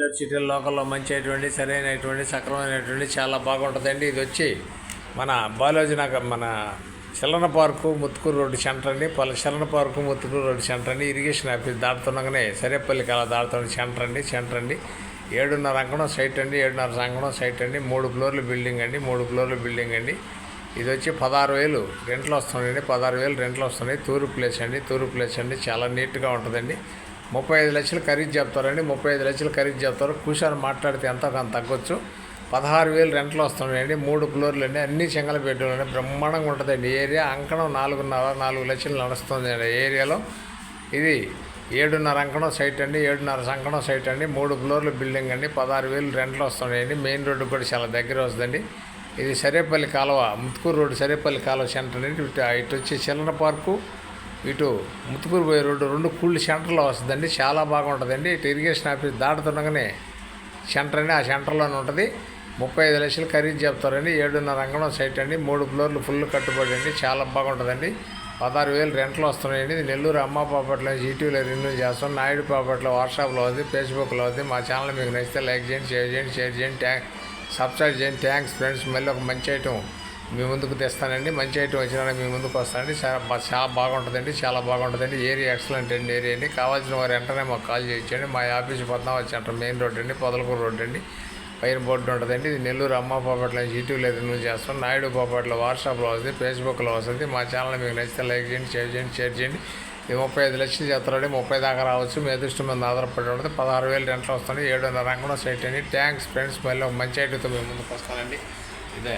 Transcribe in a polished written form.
Nellore city లోకల్లో మంచి సరైనటువంటి సక్రమైనటువంటి చాలా బాగుంటుందండి. ఇది వచ్చి మన బాలాజీ నగర్ మన చలన పార్కు ముత్తుకూరు రోడ్డు సెంటర్ అండి. చలన పార్కు ముత్తుకూరు రోడ్డు సెంటర్ అండి. ఇరిగేషన్ ఆఫీస్ దాటుతుండగానే సరేపల్లి కళ దాటుతున్న సెంటర్ అండి. 7:30 అంకణం సైట్ అండి. 7:30 అంకణం సైట్ అండి. 3 ఫ్లోర్ల బిల్డింగ్ అండి. 3 ఫ్లోర్ల బిల్డింగ్ అండి. ఇది వచ్చి 16,000 రెంట్లు వస్తున్నాయండి. 16,000 రెంట్లు వస్తున్నాయి. తూరు ప్లేస్ అండి. చాలా నీట్గా ఉంటుందండి. 35 లక్షలు ఖరీదు చెప్తారండి. 35 లక్షలు ఖరీదు చెప్తారు. కూర్చొని మాట్లాడితే ఎంతో కొంత తగ్గొచ్చు. 16,000 రెంట్లు వస్తున్నాయండి. 3 ఫ్లోర్లు అండి. అన్ని సింగల్ బెడ్రూమ్లు అండి. బ్రహ్మాండంగా ఉంటుందండి. ఏరియా అంకణం 4 లక్షలు నడుస్తుంది ఏరియాలో. ఇది 7:30 అంకణం సైట్ అండి. 7:30 అంకణం సైట్ అండి. 3 ఫ్లోర్ల బిల్డింగ్ అండి. 16,000 రెంట్లు వస్తున్నాయండి. మెయిన్ రోడ్డు కూడా చాలా దగ్గర వస్తుందండి. ఇది సరేపల్లి కాలువ ముత్తుకూరు రోడ్డు సరేపల్లి కాలువ సెంటర్ అండి. ఇటు వచ్చి చిల్లన పార్కు, ఇటు ముత్తుకూరు పోయే రోడ్డు 2 కూళ్ళు సెంటర్లో వస్తుందండి. చాలా బాగుంటుందండి. ఇటు ఇరిగేషన్ ఆఫీస్ దాటుతుండగానే సెంటర్ అండి. ఆ సెంటర్లోనే ఉంటుంది. 35 లక్షలు ఖరీదు చెప్తారండి. 7:30 అంకణం సైట్ అండి. 3 ఫ్లోర్లు ఫుల్ కట్టుబడి అండి. చాలా బాగుంటుందండి. 16,000 రెంట్లు వస్తున్నాయండి. ఇది నెల్లూరు అమ్మ ప్రాపర్టీలో ఈటీవీలో రిన్యూ చేస్తాం. నాయుడు ప్రాపర్టీలో వాట్సాప్లో అవుతుంది, ఫేస్బుక్లో అవుతుంది. మా ఛానల్ మీకు నచ్చితే లైక్ చేయండి, షేర్ చేయండి, సబ్స్క్రైబ్ చేయండి. Thanks friends. మళ్ళీ ఒక మంచి ఐటమ్ మీ ముందుకు తెస్తానండి. మంచి ఐటమ్ వచ్చినా మీ ముందుకు వస్తానండి. చాలా బాగుంటుందండి. చాలా బాగుంటుందండి. ఏరియా ఎక్సలెంట్ అండి. ఏరియా అండి. కావాల్సిన వారు వెంటనే మాకు కాల్ చేయించండి. మా office Padmavathi centre main road అండి. పొదలకూరు రోడ్ అండి. పైన బోర్డు ఉంటుందండి. ఇది నెల్లూరు అమ్మ ప్రాపర్టీలో ఈటీవీలో రిన్యూ చేస్తాం. నాయుడు ప్రాపర్టీలో వాట్సాప్లో వస్తుంది, ఫేస్బుక్లో వస్తుంది. మా ఛానల్ మీకు నచ్చితే లైక్ చేయండి, షేర్ చేయండి. ఇది 35 లక్షలు చెప్తారండి. 30 దాకా రావచ్చు. మీ అదృష్టం మీద ఆధారపడి ఉంటుంది. 16,000 రెంట్లు వస్తుంది. 7:30 అంకణం సైట్ అండి. Thanks friends. మళ్ళీ ఒక మంచి ఐటమ్తో మేము ముందుకు వస్తానండి. ఇదే